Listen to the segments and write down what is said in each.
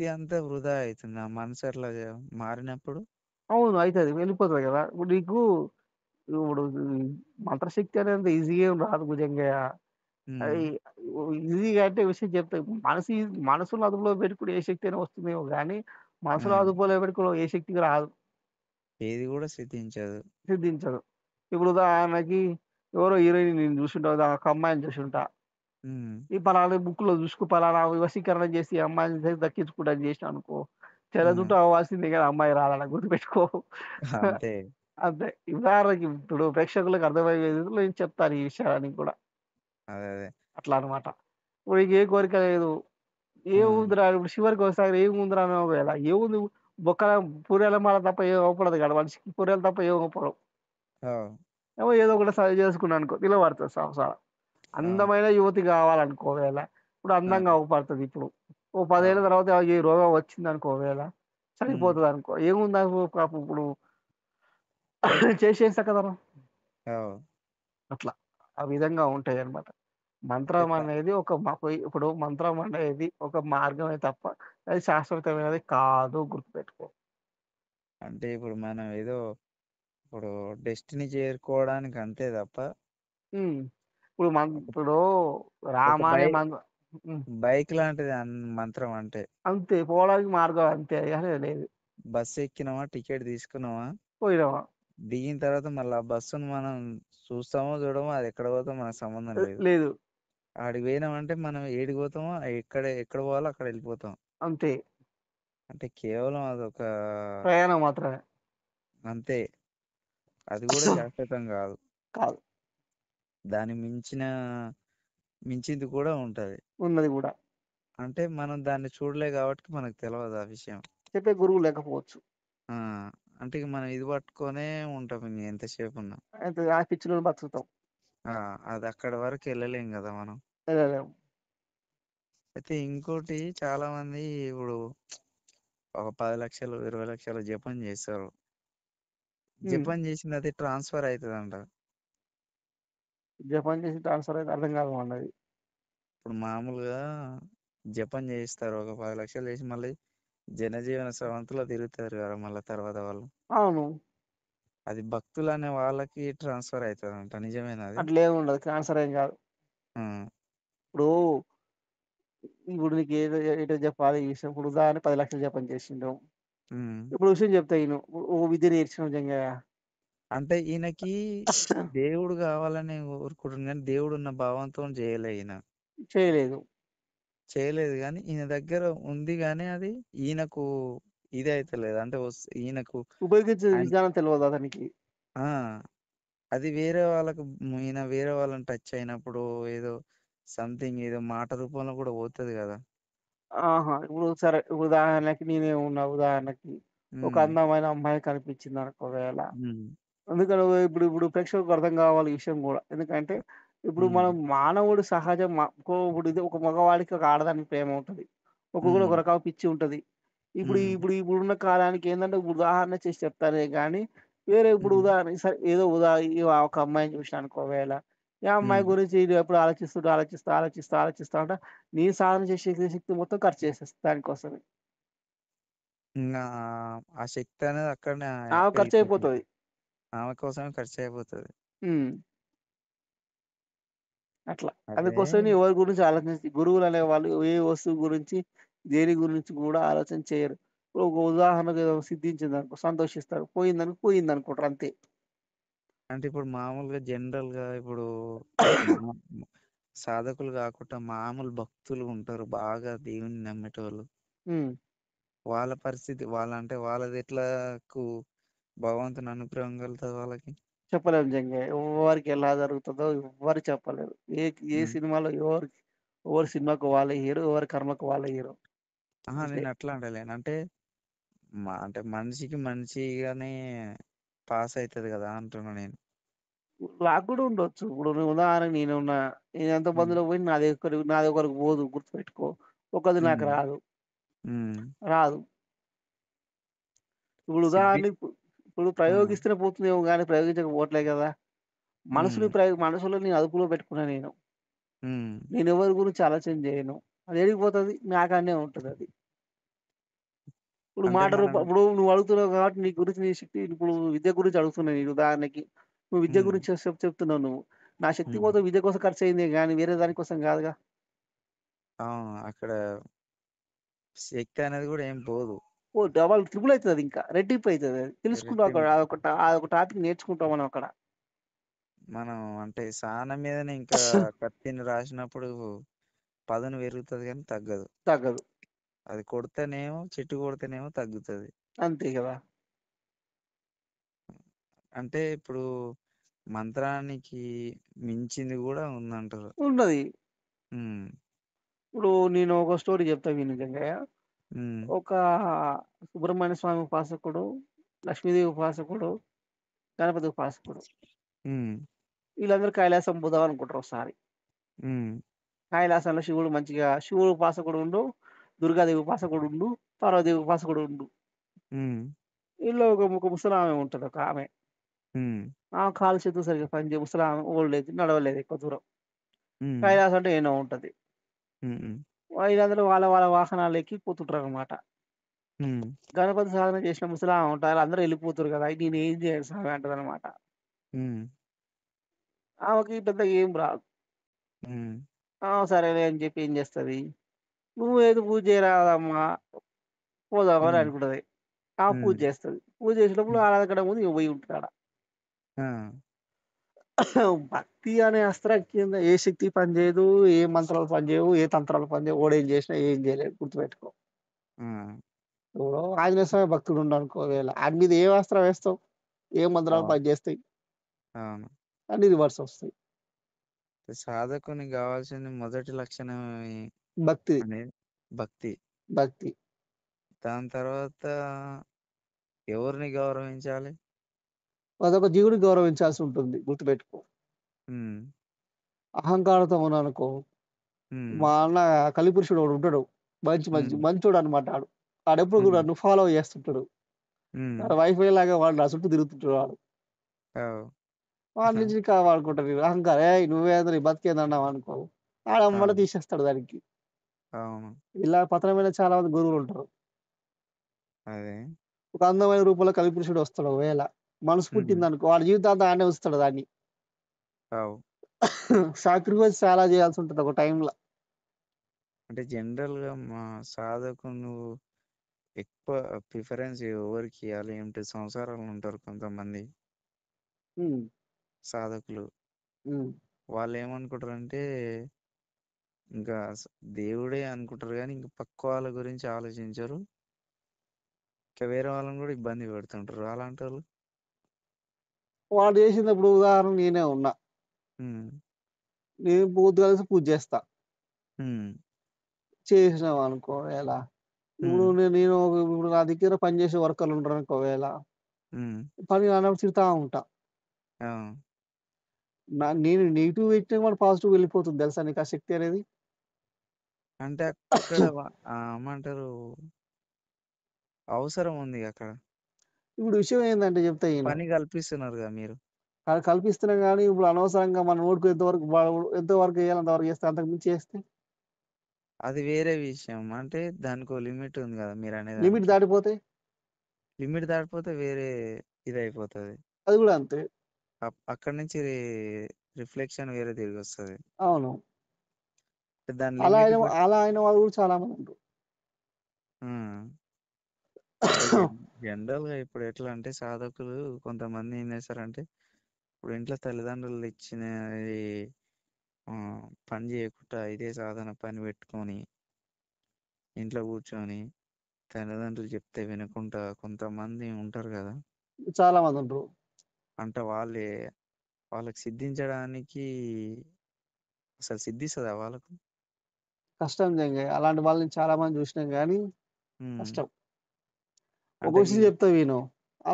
శక్తి అంతా వృధా అయితుంది. ఆ మనసు అట్లా మారినప్పుడు. అవును. అయితది. వెళ్ళిపోతది గదా! ఇప్పుడు నీకు ఇప్పుడు మంత్రశక్తి అనేది ఈజీగా ఏం రాదు భుజంగయ్య. హ్మ్. అది ఈజీగా అంటే విషయం చెప్తా. మనసులో అదుపులో పెట్టుకుంటే ఏ శక్తి అయినా వస్తుందేమో గానీ, మనసులో ఆ! అదుపులో పెట్టుకున్న ఏ శక్తికి రాదు. ఏది గూడా సిద్ధించదు. సిద్ధించదు. ఇప్పుడు ఉదాహరణకి ఎవరో హీరోయిన్‌ని నేను చూసుంటా. ఒక అమ్మాయిని చూసుంటా. హ్మ్. ఈ పలానా బుక్‌లో చూసుకో పలానా వశీకరణ చేసి ఈ అమ్మాయిని దక్కించుకుంటా అని చేసినావనుకో, ఆ! తెల్లజుట్టు అవ్వాల్సిందే గాని అమ్మాయి రాదాడ గుర్తుపెట్టుకో. అంతే. అంతే. ఉదాహరణకి ఇప్పుడు ప్రేక్షకులకు అర్థమయ్యే విధంలో నేను చెప్తాను ఈ విషయాలన్నీ కూడా. అదే. అట్లా అన్నమాట. ఇప్పుడు నీకు ఏ కోరిక లేదు. ఆ! ఏముందిరా ఇప్పుడు చివరికి ఒకసారి ఏముందిరా అని ఒకవేళ ఏముంది బొక్కల పూరిల మాల తప్ప ఏం అవపడదు కదా! మనిషికి పూరీలు తప్ప ఏం అవపడవు. ఓహ్! ఏమో ఏదో ఒకటి సరి చేసుకున్నాననుకో నిలబడతది సంసారం. ఆ! అందమైన యువతి కావాలనుకో ఒకవేళ, ఇప్పుడు ఆ! అందంగా అవుపడుతది ఇప్పుడు. ఓ 10 ఏళ్ల ఓహ్! తర్వాత ఈ రోగం వచ్చిందనుకో ఒకవేళ, హ్మ్. చనిపోతదనుకో. ఏముంది దానికి పాపం ఇప్పుడు చేసేం సక్కదనం. ఓహ్! అట్లా. ఆ విధంగా ఉంటాయన్నమాట. అంటే మంత్రం అనేది ఒక ఇప్పుడు మంత్రం అనేది ఒక మార్గమే తప్ప అది శాశ్వతమైనది కాదు గుర్తుపెట్టుకో. అంటే ఇప్పుడు మనం ఏదో ఇప్పుడు డెస్టినీ చేరుకోవడానికి అంతే తప్ప హ్మ్. ఇప్పుడు ఒక ఇప్పుడు ఒక రామ అనే హ్మ్. బైక్ లాంటిది మంత్రం అంటే. అంతే పోవడానికి మార్గం అంతే గాని లేదు. బస్సు ఎక్కినామా, టికెట్ తీసుకున్నామా, పోయినామా దిగిన తర్వాత మళ్ళీ ఆ బస్సును మనం చూస్తామో, చూడమో అది ఎక్కడ పోతామో మనకు సంబంధం లేదు. లేదు. ఆడికి పోయినామంటే మనం ఏడికి పోతామో, ఎక్కడ పోవాలో అక్కడ వెళ్ళిపోతాం. అంతే. అంటే కేవలం అదొక ప్రయాణం మాత్రమే. అంతే. అది కూడా శాశ్వతం కాదు. కాదు. దాన్ని మించింది కూడా ఉంటది. ఉన్నది గూడా. అంటే మనం దాన్ని చూడలే కాబట్టి మనకు తెలవదు ఆ విషయం. చెప్పే గురువు లేకపోవచ్చు. ఆ! అంటే ఇక మనం ఇది పట్టుకొనే ఉంటాం ఇంక ఎంతసేపున్నా. అయితే ఆ పిచ్చిలోనే బతుకుతాం. ఆ! అది అక్కడి వరకు ఎళ్ళలేం గదా మనం. వెళ్ళలేము. అయితే ఇంకోటి చాలామంది ఇప్పుడు ఒక 10,00,000, 20,00,000 జపం చేస్తారు. హ్మ్. జపం చేసిందది ట్రాన్స్‌ఫర్ అయితదంట. జపం చేసి ట్రాన్స్‌ఫర్ అయితే అర్థం కాదు మనది. ఇప్పుడు మామూలుగా జపం చేయిస్తారు. ఒక 10,00,000 చేసి మళ్ళీ జనజీవన స్రవంతిలో తిరుగుతారు కదా! మళ్ళా తర్వాత వాళ్ళు. అవును. అది భక్తులనే వాళ్ళకి ట్రాన్స్‌ఫర్ అయితదంట. నిజమేనా అది? అట్లేముండదు. ట్రాన్స్‌ఫర్ ఏం కాదు. ఆ! ఇప్పుడు, ఇప్పుడు నీకు ఏటో చెప్పాలి ఈ విషయం. ఇప్పుడు ఉదాహరణకి 10,00,000 జపం చేసిండు. హ్మ్. ఇప్పుడు విషయం చెప్తా ఇను. ఓ విద్య నేర్చినావు నిజంగా. అంటే ఈయనకి దేవుడు కావాలని కోరుకుంటున్నాడు గానీ, దేవుడున్న భావంతోని చేయలే ఈయన. చేయలేదు. చేయలేదు గానీ, ఈయన దగ్గర ఉంది గానీ అది ఈయనకు ఇదైతలేదు. అంటే ఈయనకు ఉపయోగించే ఆయన విధానం తెలవదు అతనికి. ఆ! అది వేరే వాళ్ళకు ఈయన వేరే వాళ్ళని టచ్ అయినప్పుడు ఏదో సంథింగ్ ఏదో మాట రూపంలో కూడా పోతది గదా! ఆహా! ఇప్పుడు సరే ఉదాహరణకి నేనే ఉన్నా ఉదాహరణకి. ఒక హ్మ్. అందమైన అమ్మాయి కనిపించిందనుకో ఒకవేళ. హ్మ్. ఎందుకని ఇప్పుడు ఇప్పుడు ప్రేక్షకులకు అర్థం కావాలి ఈ విషయం గూడా. ఎందుకంటే ఇప్పుడు హ్మ్. మనం మానవుడు సహజం ఇప్పుడు ఇది ఒక మగవాడికి ఒక ఆడదానికి ప్రేమ ఉంటది. ఒక్కొక్కడు హ్మ్. ఒక రకమైన పిచ్చి ఉంటది. హ్మ్. ఇప్పుడున్న కాలానికి ఏందంటే ఉదాహరణ చేసి చెప్తానే గానీ, వేరే ఇప్పుడు హ్మ్. ఉదాహరణకి సరే ఏదో ఒక అమ్మాయిని చూసినానుకో ఒకవేళ. ఈ అమ్మాయి హ్మ్. గురించి ఈడు ఎప్పుడు ఆలోచిస్తా ఉంటా. నీ సాధన చేసే శక్తి మొత్తం ఖర్చు చేసేస్తా దానికోసమే. ఇంగా ఆ శక్తి అనేది అక్కడనే ఆమె వెళ్ళిపోతది. ఖర్చయిపోతది. ఆమె కోసమే ఖర్చయిపోతది. హ్మ్. అట్లా. అదే అందుకోసమని ఎవరి గురించి ఆలోచించి గురువులనేవాళ్ళు ఏ వస్తువు గురించి, దేని గురించి గూడా ఆలోచన చేయరు. ఒక ఉదాహరణకు ఏదో సిద్ధించిందనుకో సంతోషిస్తారు. పోయిందనుకుంటారు అంతే. అంటే ఇప్పుడు మామూలుగా జనరల్‌గా ఇప్పుడు మా సాధకులు గాకుండా మామూలు భక్తులు ఉంటారు. బాగా దేవుడిని నమ్మేటోళ్ళు. హ్మ్. వాళ్ళ పరిస్థితి అంటే వాళ్ళదెట్లాకు భగవంతుని అనుగ్రహం కలుగుతది వాళ్ళకి? చెప్పలేం నిజంగా. ఎవ్వరికి ఎలా జరుగుతదో ఎవ్వరు చెప్పలేరు. ఏ హ్మ్. సినిమాలో ఎవరి సినిమాకు వాళ్ళే హీరో, ఎవరి కర్మకు వాళ్ళే హీరో. అహా! అంతే. నేనట్లా అంటలేను. అంటే అంటే మనిషికి మంచిగానే పాస్ అయితది గదా! అంటున్నా నేను. నాకు కూడా ఉండొచ్చు. ఇప్పుడు నువ్వు ఉదాహరణకి నేనున్నా. నేను ఎంత హ్మ్. మందిలో పోయి నాదొకరికి పోదు గుర్తుపెట్టుకో. ఒకది నాకు హ్మ్. రాదు. హ్మ్. రాదు. ఇప్పుడు సిద్ధి ఉదాహరణకి ఇప్పుడు ఆ! ప్రయోగిస్తేనే పోతుందేమో గానీ ప్రయోగించక పోవట్లే గదా! హ్మ్. మనసులో నేను అదుపులో పెట్టుకున్నా నేను. హ్మ్. నేనెవరి గురించి ఆలోచన జేయను. అదెడికి పోతది? నా కాడనే ఉంటదది. ఇప్పుడు అంటే మాట మనం ఇప్పుడు నువ్వు అడుగుతున్నావు కాబట్టి నీ గురించి నీ శక్తి ఇప్పుడు విద్య గురించి అడుగుతున్నా నేను ఉదాహరణకి. నువ్వు విద్య హ్మ్. గురించి చెప్తున్నావు నువ్వు. నా శక్తి హ్మ్. మొత్తం విద్య కోసం ఖర్చయిందే గానీ వేరే దాని కోసం గాదుగా. అవును. అక్కడ శక్తి అనేది గూడా ఏం పోదు. ఓహ్! డబల్ ట్రిపుల్ అయితదదింకా. రెట్టింపయితదది. తెలుసుకుంటాం అక్కడ. రెట్టింపు. అదొక టాపిక్ నేర్చుకుంటాం మనం అక్కడ. మనం అంటే సాన మీదనే ఇంకా కత్తిని రాసినప్పుడు పదును పెరుగుతది గానీ తగ్గదు. తగ్గదు. అది కొడితేనేమో చెట్టు కొడితేనేమో తగ్గుతది. అంతే గదా! అంటే ఇప్పుడు మంత్రానికి మించింది గూడా ఉందంటారు. ఉన్నది. హ్మ్. ఇప్పుడు నేను ఒక స్టోరీ చెప్తా విను జంగయ్య. హ్మ్. ఒక సుబ్రహ్మణ్య స్వామి ఉపాసకుడు, లక్ష్మీదేవి ఉపాసకుడు, గణపతి ఉపాసకుడు. హ్మ్. వీళ్ళందరూ కైలాసం పోదాం అనుకుంటారు ఒకసారి. హ్మ్. కైలాసంలో శివుడు మంచిగా శివుడు ఉపాసకుడు ఉండు, దుర్గాదేవి ఉపాసకుడు ఉండు, పార్వతీదేవి ఉపాసకుడు ఉండు. హ్మ్. ఈళ్ళు ఒక ముసలామె ఉంటది ఒకామె. హ్మ్. ఆమె కాళ్ళు చేతులు సరిగ్గా పనిచేయవు. ముసలామె ఓల్డ్ ఏజ్ నడవలేదు ఎక్కువ దూరం. హ్మ్. కైలాసం అంటే ఏడనో ఉంటది. హ్మ్. వీళ్ళందరూ వాళ్ళ వాళ్ళ వాహనాలెక్కి పోతుంటారనమాట. హ్మ్. గణపతి సాధన చేసిన ముసలామె ఉంటారు. అందరూ ఎళ్ళిపోతుర్రు గదా! నేనేం జేయాలి స్వామి అంటదనమాట. హ్మ్. ఆమెకి పెద్దగా ఏం రాదు. హ్మ్. సరేలే అని చెప్పి ఏం జేస్తది, "నువ్వేదో పూజ చేయరాదమ్మా, పోదాం" అని హ్మ్. అనుకుంటది. ఆమె పూజ హ్మ్. జేస్తది. పూజ చేసేటప్పుడు హ్మ్. ఆరాధన ముందు ఇగ పోయి ఉంటదాడ. ఆ! భక్తి అనే అస్త్రం కింద ఏ శక్తి పనిచేయదు, ఏ మంత్రాలు పనిచేయవు, ఏ తంత్రాలు పనిచేయవు. ఓడేం జేసినా ఏం జేయలేడు గుర్తుపెట్టుకో. ఆ! ఇప్పుడు ఆంజనేయ స్వామి భక్తుడున్నాడనుకో ఒకవేళ, ఆని మీద ఏ అస్త్రం వేస్తావు? ఏ మంత్రాలు అవును. పనిచేస్తాయి? అవును. అన్ని రివర్స్ వస్తాయి. సాధకునికి గావాల్సింది మొదటి లక్షణం భక్తి, అనేది భక్తి. భక్తి. దాని తర్వాత ఎవరిని గౌరవించాలి? అదొక జీవుడిని గౌరవించాల్సి ఉంటుంది గుర్తుపెట్టుకో. హ్మ్. అహంకారంతో ఉన్నాననుకో, హ్మ్. మా అన్న కలిపురుషుడు ఒకడుంటడు. హ్మ్. మంచోడనమాట ఆడు. ఆడెప్పుడు కూడా హ్మ్. నన్ను ఫాలో చేస్తుంటడు. హ్మ్. ఆడ వైఫై లాగా వాడు నా చుట్టూ తిరుగుతుంటడు వాడు. అవు. వాడి నుంచి కాపాడుకుంటా నేను. అహంకారం "ఏయ్! నువ్వేంది నీ బతికేందన్నావనుకో" ఆడెమ్మటే అవును. తీసేస్తాడు దానికి. అవును. ఇలా పతనమైన చాలా మంది గురువులుంటరు. అదే. ఒక అందమైన రూపంలో కలిపురుషుడు వస్తాడు ఒకవేళ. మనసు హ్మ్. పుట్టిందనుకో వాడి జీవితాంతం ఆడనే ఉంచుతాడు దాన్ని. అవు. సాక్రిఫైస్ చాలా చేయాల్సుంటది ఒక టైంల. అంటే జనరల్‌గా మా సాధకులు నువ్వు ఎక్కువ ప్రిఫరెన్స్ ఎవరికియ్యాలి? అంటే సంసారాలు ఉంటారు కొంతమంది హ్మ్. సాధకులు. హ్మ్. వాళ్ళేమనుకుంటారంటే ఇంకా దేవుడే అనుకుంటారు గానీ, ఇంక పక్క వాళ్ళ గురించి ఆలోచించరు. ఇంకా వేరే వాళ్ళని గూడా ఇబ్బంది పెడుతుంటారు. అలాంటోళ్ళు వాడు చేసిందప్పుడు ఉదాహరణకు నేనే ఉన్నా. హ్మ్. నేను పొద్దుగాల లేసి పూజ చేస్తా. హ్మ్. చేసినామనుకో ఒకవేళ, ఇప్పుడు హ్మ్. ఇప్పుడు నా దగ్గర పనిచేసే వర్కర్లుంటారనుకో ఒకవేళ, హ్మ్. పని కానప్పుడు తిడతా ఉంటా. ఆ! నేను నెగెటివ్ పెట్టినా కూడా పాజిటివ్ వెళ్ళిపోతుంది తెలుసా నీకు ఆ శక్తి అనేది? అంటే అక్కడ ఏమంటారు అవసరం ఉంది అక్కడ. ఇప్పుడు విషయం ఏందంటే చెప్తా ఇను. పని కల్పిస్తున్నారుగా మీరు. కల్పిస్తున్నాం గానీ, ఇప్పుడు అనవసరంగా మన నోటికి ఎంతవరకు ఎయ్యాలో అంతవరకు చేస్తే, అంతకు మించి చేస్తే అది వేరే విషయం. అంటే దానికో లిమిట్ ఉంది గదా! లిమిట్ మీరనేదానికి. దాటిపోతే లిమిట్ దాటిపోతే వేరే ఇదయిపోతది. అది గూడా అంతే. అక్కడి నుంచి రిఫ్లెక్షన్ వేరే తిరిగొస్తది. అవును. దాని లిమిట్ బట్టి అలా అయిన వాళ్ళు గూడా చాలా మందుండ్రు. హ్మ్. అంటే జనరల్‌గా ఇప్పుడు ఎట్లా అంటే సాధకులు కొంతమంది ఏం చేస్తారంటే, ఇప్పుడు ఇంట్లో తల్లిదండ్రులు ఇచ్చినది పని చేయకుండా ఇదే సాధన పని పెట్టుకొని, ఇంట్లో కూర్చొని తల్లిదండ్రులు చెప్తే వినకుండా కొంతమంది ఉంటారు గదా! చాలా మందుండ్రు. అంటే వాళ్ళకి సిద్ధించడానికి అసలు సిద్ధిస్తదా వాళ్ళకు? కష్టం జంగయ్య. అలాంటి వాళ్ళని చాలా మంది జూసినాం గానీ, హ్మ్. కష్టం. ఒక అంటే విషయం చెప్తా విను.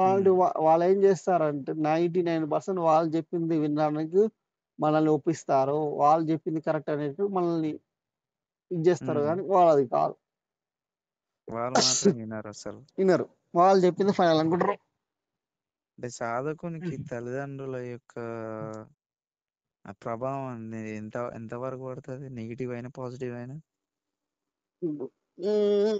హ్మ్. అలాంటి వాళ్ళేం జేస్తారంటే 99% వాళ్ళు చెప్పింది వినడానికి మనల్ని ఒప్పిస్తారు. వాళ్ళు చెప్పింది కరెక్ట్ అనేట్టు మనల్ని ఇది జేస్తారు హ్మ్. గానీ, వాళ్ళది కాదు. వాళ్ళు మాత్రం వినరసలు. ఇనరు. వాళ్ళు చెప్పింది ఫైనల్ అనుకుంటరు. అంటే సాధకునికి తల్లిదండ్రుల యొక్క ఆ ప్రభావం అనేది ఎంత ఎంత వరకు పడతది? నెగెటివ్ అయినా, పాజిటివ్ అయినా? హ్మ్.